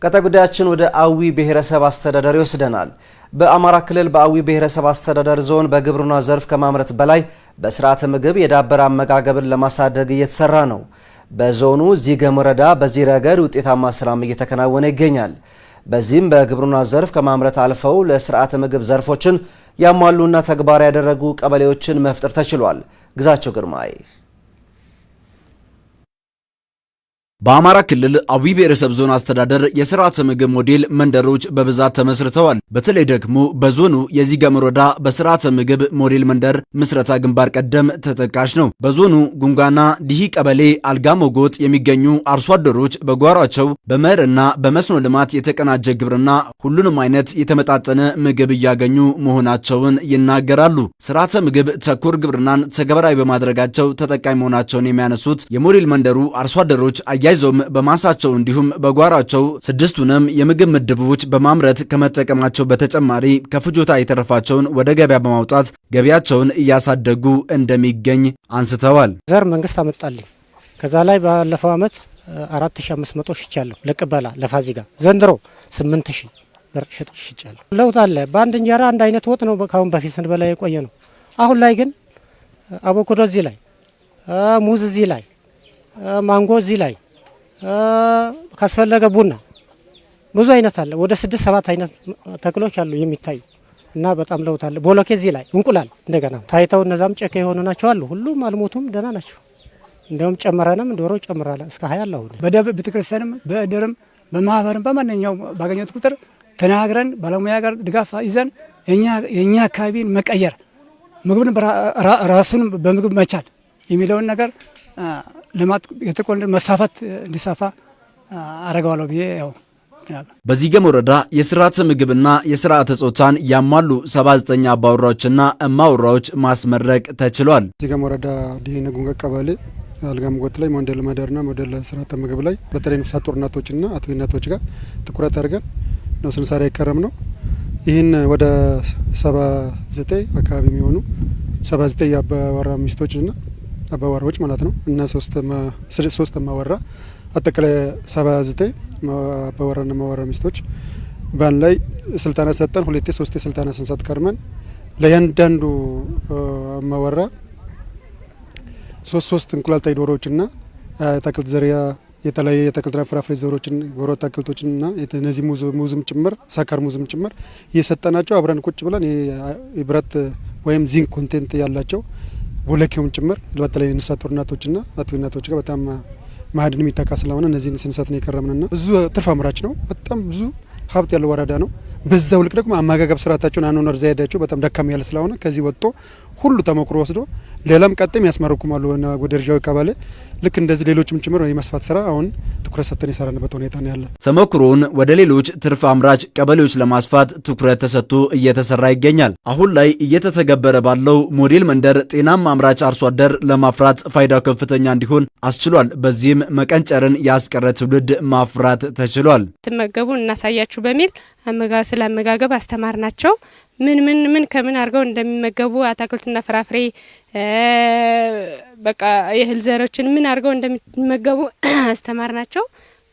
ቀጣይ ጉዳያችን ወደ አዊ ብሔረሰብ አስተዳደር ይወስደናል። በአማራ ክልል በአዊ ብሔረሰብ አስተዳደር ዞን በግብርና ዘርፍ ከማምረት በላይ በስርዓተ ምግብ የዳበረ አመጋገብን ለማሳደግ እየተሰራ ነው። በዞኑ ዚገም ወረዳ በዚህ ረገድ ውጤታማ ስራም እየተከናወነ ይገኛል። በዚህም በግብርና ዘርፍ ከማምረት አልፈው ለስርዓተ ምግብ ዘርፎችን ያሟሉና ተግባራዊ ያደረጉ ቀበሌዎችን መፍጠር ተችሏል። ግዛቸው ግርማይ በአማራ ክልል አዊ ብሔረሰብ ዞን አስተዳደር የስርዓተ ምግብ ሞዴል መንደሮች በብዛት ተመስርተዋል። በተለይ ደግሞ በዞኑ የዚገም ወረዳ በስርዓተ ምግብ ሞዴል መንደር ምስረታ ግንባር ቀደም ተጠቃሽ ነው። በዞኑ ጉንጋና ዲሂ ቀበሌ አልጋ ሞጎጥ የሚገኙ አርሶ አደሮች በጓሯቸው በመኸርና በመስኖ ልማት የተቀናጀ ግብርና ሁሉንም አይነት የተመጣጠነ ምግብ እያገኙ መሆናቸውን ይናገራሉ። ስርዓተ ምግብ ተኮር ግብርናን ተግባራዊ በማድረጋቸው ተጠቃሚ መሆናቸውን የሚያነሱት የሞዴል መንደሩ አርሶ አደሮች ዞም በማሳቸው እንዲሁም በጓሯቸው ስድስቱንም የምግብ ምድቦች በማምረት ከመጠቀማቸው በተጨማሪ ከፍጆታ የተረፋቸውን ወደ ገበያ በማውጣት ገበያቸውን እያሳደጉ እንደሚገኝ አንስተዋል። ዘር መንግስት አመጣልኝ። ከዛ ላይ ባለፈው አመት 4500 ሽጫለሁ ለቅበላ ለፋዚጋ። ዘንድሮ 8000 ብር ሽጫለሁ። ለውጥ አለ። በአንድ እንጀራ አንድ አይነት ወጥ ነው ካሁን በፊት ስንበላ የቆየ ነው። አሁን ላይ ግን አቮካዶ እዚህ ላይ፣ ሙዝ እዚህ ላይ፣ ማንጎ እዚህ ላይ ካስፈለገ ቡና ብዙ አይነት አለ። ወደ 6-7 አይነት ተክሎች አሉ የሚታዩ እና በጣም ለውጥ አለ። ቦሎኬ እዚህ ላይ እንቁላል እንደገና ታይተው እነዛም ጨከ የሆኑ ናቸው አሉ። ሁሉም አልሞቱም፣ ደህና ናቸው። እንደውም ጨመረንም ዶሮ ጨምራለ እስከ 20 አለ። አሁን በደብር ቤተክርስቲያንም በእድርም በማህበርም በማንኛውም ባገኘት ቁጥር ተናግረን ባለሙያ ጋር ድጋፍ ይዘን የኛ አካባቢን መቀየር ምግብን ራሱን በምግብ መቻል የሚለውን ነገር ለማት የተቆንደ መስፋፋት እንዲሰፋ አረጋዋለሁ ብዬ ያው በዚገም ወረዳ የስርዓተ ምግብና የስርዓተ ጾታን ያሟሉ 79 አባወራዎችና እማወራዎች ማስመረቅ ተችሏል። ዚገም ወረዳ ዲሂ ጉንጋ ቀበሌ አልጋ ሞጎጥ ላይ ሞዴል ማደርና ሞዴል ስርዓተ ምግብ ላይ በተለይ ነፍሰ ጡር እናቶችና አጥቢ እናቶች ጋር ትኩረት አድርገን ነው ስንሰራ የከረም ነው። ይህን ወደ 79 አካባቢ የሚሆኑ 79 አባወራ ሚስቶችና አባወራዎች ማለት ነው እና 3 ማወራ አጠቃላይ 79 አባወራና ማወራ ሚስቶች ባን ላይ ስልጣና ሰጠን። 2-3 ስልጣና ስንሰጥ ከርመን ለያንዳንዱ ማወራ 3 እንቁላል ጣይ ዶሮዎችና አትክልት ዘሪያ የተለያየ የአትክልትና ፍራፍሬ ዘሮችን ጎሮ አትክልቶችና እነዚህ ሙዝም ጭምር ሳካር ሙዝም ጭምር እየሰጠናቸው አብረን ቁጭ ብለን የብረት ወይም ዚንክ ኮንቴንት ያላቸው ቦለኬውም ጭምር በተለይ ነፍሰ ጡር እናቶችና አጥቢ እናቶች ጋር በጣም ማዕድን የሚተካ ስለሆነ እነዚህን ስንሰጥ ነው የከረምንና ብዙ ትርፍ አምራች ነው። በጣም ብዙ ሀብት ያለው ወረዳ ነው። በዛው ልክ ደግሞ አመጋገብ ስርዓታቸውን አኗኗር ዘይቤያቸው በጣም ደካማ ያለ ስለሆነ ከዚህ ወጥቶ ሁሉ ተሞክሮ ወስዶ ሌላም ቀጥም ያስመርኩማሉ እና ጎደርጃው ቀበሌ ልክ እንደዚህ ሌሎችም ጭምር የመስፋት ስራ አሁን ትኩረት ሰጥተን የሰራንበት ሁኔታ ነው ያለ። ተሞክሮውን ወደ ሌሎች ትርፍ አምራች ቀበሌዎች ለማስፋት ትኩረት ተሰጥቶ እየተሰራ ይገኛል። አሁን ላይ እየተተገበረ ባለው ሞዴል መንደር ጤናማ አምራች አርሶ አደር ለማፍራት ፋይዳው ከፍተኛ እንዲሆን አስችሏል። በዚህም መቀንጨርን ያስቀረ ትውልድ ማፍራት ተችሏል። ተመገቡ እናሳያችሁ በሚል ስለ አመጋገብ አስተማርናቸው። ምን ከምን አድርገው እንደሚመገቡ አትክልትና ፍራፍሬ በቃ የእህል ዘሮችን ምን አድርገው እንደሚመገቡ አስተማርናቸው።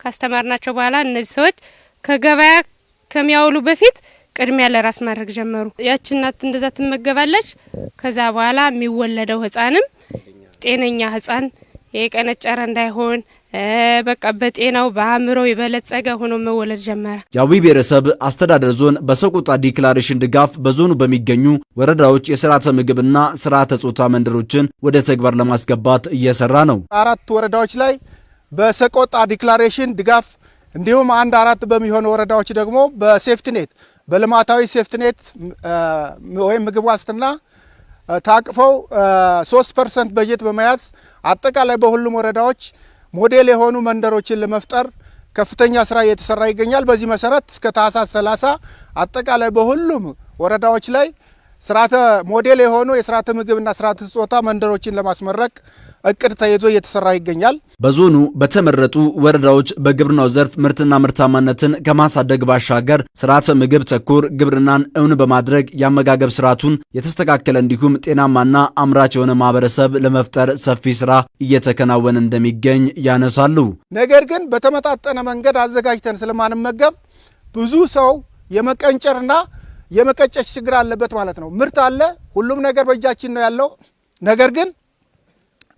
ካስተማርናቸው በኋላ እነዚህ ሰዎች ከገበያ ከሚያውሉ በፊት ቅድሚያ ለራስ ማድረግ ጀመሩ። ያቺ እናት እንደዛ ትመገባለች። ከዛ በኋላ የሚወለደው ህፃንም ጤነኛ ህፃን የቀነጨረ እንዳይሆን በቃ በጤናው በአእምሮ የበለጸገ ሆኖ መወለድ ጀመረ። የአዊ ብሔረሰብ አስተዳደር ዞን በሰቆጣ ዲክላሬሽን ድጋፍ በዞኑ በሚገኙ ወረዳዎች የስርዓተ ምግብና ስርዓተ ጾታ መንደሮችን ወደ ተግባር ለማስገባት እየሰራ ነው። 4 ወረዳዎች ላይ በሰቆጣ ዲክላሬሽን ድጋፍ እንዲሁም 4 በሚሆኑ ወረዳዎች ደግሞ በሴፍቲኔት በልማታዊ ሴፍቲኔት ወይም ምግብ ዋስትና ታቅፈው 3% በጀት በመያዝ አጠቃላይ በሁሉም ወረዳዎች ሞዴል የሆኑ መንደሮችን ለመፍጠር ከፍተኛ ስራ እየተሰራ ይገኛል። በዚህ መሰረት እስከ ታህሳስ 30 አጠቃላይ በሁሉም ወረዳዎች ላይ ስርዓተ ሞዴል የሆኑ የስርዓተ ምግብና ስርዓተ ጾታ መንደሮችን ለማስመረቅ እቅድ ተይዞ እየተሰራ ይገኛል። በዞኑ በተመረጡ ወረዳዎች በግብርናው ዘርፍ ምርትና ምርታማነትን ከማሳደግ ባሻገር ስርዓተ ምግብ ተኮር ግብርናን እውን በማድረግ የአመጋገብ ስርዓቱን የተስተካከለ እንዲሁም ጤናማና አምራች የሆነ ማህበረሰብ ለመፍጠር ሰፊ ስራ እየተከናወነ እንደሚገኝ ያነሳሉ። ነገር ግን በተመጣጠነ መንገድ አዘጋጅተን ስለማንመገብ ብዙ ሰው የመቀንጨርና የመቀጨጭ ችግር አለበት ማለት ነው። ምርት አለ፣ ሁሉም ነገር በእጃችን ነው ያለው። ነገር ግን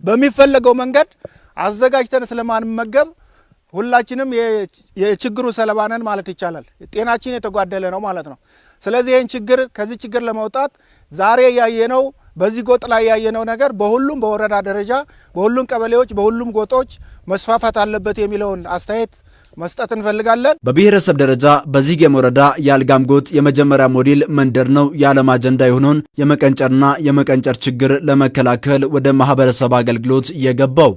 በሚፈለገው መንገድ አዘጋጅተን ስለማንመገብ ሁላችንም የችግሩ ሰለባ ነን ማለት ይቻላል። ጤናችን የተጓደለ ነው ማለት ነው። ስለዚህ ይህን ችግር ከዚህ ችግር ለመውጣት ዛሬ ያየነው በዚህ ጎጥ ላይ ያየነው ነገር በሁሉም በወረዳ ደረጃ በሁሉም ቀበሌዎች በሁሉም ጎጦች መስፋፋት አለበት የሚለውን አስተያየት መስጠት እንፈልጋለን። በብሔረሰብ ደረጃ በዚገም ወረዳ የአልጋም ጎጥ የመጀመሪያ ሞዴል መንደር ነው የዓለም አጀንዳ የሆነውን የመቀንጨርና የመቀንጨር ችግር ለመከላከል ወደ ማህበረሰብ አገልግሎት የገባው።